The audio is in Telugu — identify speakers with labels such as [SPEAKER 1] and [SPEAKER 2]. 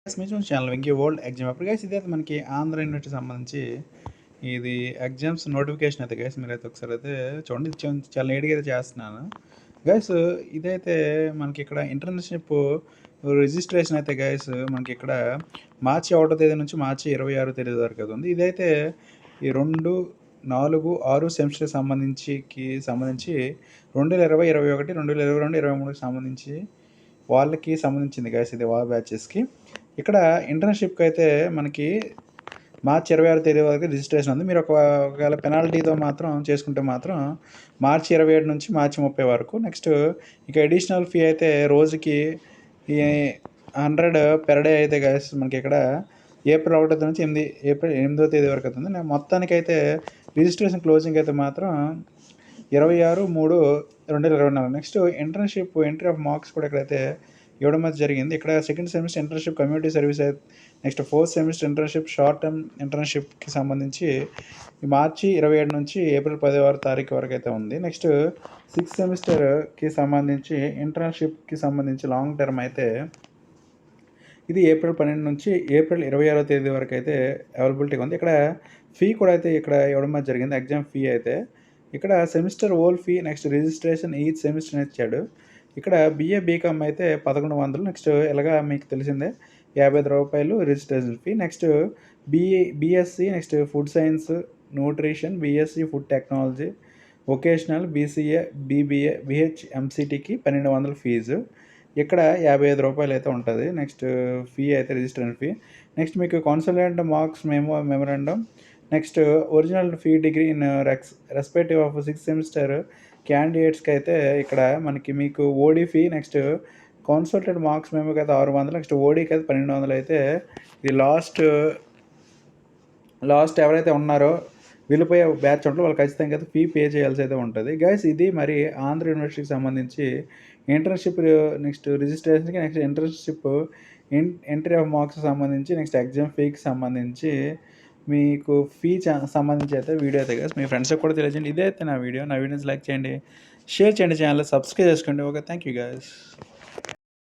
[SPEAKER 1] మీ ఛానల్ వెంకీ వరల్డ్ ఎగ్జామ్ అప్పుడు గైస్ ఇదైతే మనకి ఆంధ్ర యూనివర్సిటీకి సంబంధించి ఇది ఎగ్జామ్స్ నోటిఫికేషన్ అయితే గైస్ మీరైతే ఒకసారి అయితే చూడండి. చాలా నీట్గా అయితే చేస్తున్నాను గైస్. ఇదైతే మనకి ఇక్కడ ఇంటర్న్షిప్ రిజిస్ట్రేషన్ అయితే గైస్ మనకి ఇక్కడ మార్చి 1వ తేదీ నుంచి మార్చి 26వ తేదీ వరకు అయితే ఉంది. ఇదైతే ఈ 2, 4, 6 సెమిస్టర్కి సంబంధించి 2020, 21, 2022, 23కి సంబంధించి వాళ్ళకి సంబంధించింది గైస్. ఇది వాళ్ళ బ్యాచెస్కి. ఇక్కడ ఇంటర్న్షిప్కి అయితే మనకి మార్చి 26వ తేదీ వరకు రిజిస్ట్రేషన్ ఉంది. మీరు ఒకవేళ పెనాల్టీతో మాత్రం చేసుకుంటే మాత్రం మార్చి 27 నుంచి మార్చి 30 వరకు. నెక్స్ట్ ఇక అడిషనల్ ఫీ అయితే రోజుకి 100 పెర్ డే అయితే గైస్ మనకి ఇక్కడ ఏప్రిల్ 1 నుంచి 8వ తేదీ వరకు అవుతుంది. మొత్తానికైతే రిజిస్ట్రేషన్ క్లోజింగ్ అయితే మాత్రం 26/3/2024. Next internship entry of marks కూడా ఇక్కడైతే ఇవ్వడం అయితే జరిగింది. ఇక్కడ second semester internship community service, next 4th semester internship short term ఇంటర్న్షిప్కి సంబంధించి మార్చి 27 నుంచి ఏప్రిల్ 16వ తారీఖు వరకు అయితే ఉంది. నెక్స్ట్ 6th సెమిస్టర్కి సంబంధించి ఇంటర్న్షిప్కి సంబంధించి లాంగ్ టర్మ్ అయితే ఇది ఏప్రిల్ 12 నుంచి ఏప్రిల్ 26వ తేదీ వరకు అయితే అవైలబిలిటీగా ఉంది. ఇక్కడ ఫీ కూడా అయితే ఇక్కడ ఇవ్వడం అయితే జరిగింది. ఎగ్జామ్ ఫీ అయితే ఇక్కడ semester whole fee, next registration each semester ఇచ్చాడు. ఇక్కడ BA BCom అయితే 1100. నెక్స్ట్ ఇలాగా మీకు తెలిసిందే 55 రూపాయలు registration fee. Next BSc, next food science nutrition, BSc food technology, vocational, BCA, BBA, BHMCTకి 1200 ఫీజు. ఇక్కడ 55 రూపాయలు అయితే ఉంటుంది. నెక్స్ట్ ఫీ అయితే రిజిస్ట్రేషన్ ఫీ. నెక్స్ట్ మీకు consolidated marks memorandum, next original fee degree in respective of 6th semester క్యాండిడేట్స్కి అయితే ఇక్కడ మీకు OD fee, next consolidated marks మేమోకి అయితే 600, నెక్స్ట్ ఓడీకి అయితే 1200 అయితే ఇది లాస్ట్ ఎవరైతే ఉన్నారో వెళ్ళిపోయే బ్యాచ్ ఉంటే వాళ్ళు ఖచ్చితంగా అయితే ఫీ పే చేయాల్సి అయితే ఉంటుంది గైస్. ఇది మరి ఆంధ్ర యూనివర్సిటీకి సంబంధించి ఇంటర్న్షిప్ నెక్స్ట్ రిజిస్ట్రేషన్కి, నెక్స్ట్ ఇంటర్న్షిప్ ఎంట్రీ ఆఫ్ మార్క్స్కి సంబంధించి, నెక్స్ట్ ఎగ్జామ్ ఫీకి సంబంధించి మీకు ఫీ సంబంధించి అయితే వీడియో అయితే గైస్ మీ ఫ్రెండ్స్కి కూడా తెలియజేయండి. ఇదే అయితే నా వీడియోని లైక్ చేయండి, షేర్ చేయండి, ఛానల్ సబ్స్క్రైబ్ చేసుకోండి. Okay, thank you guys.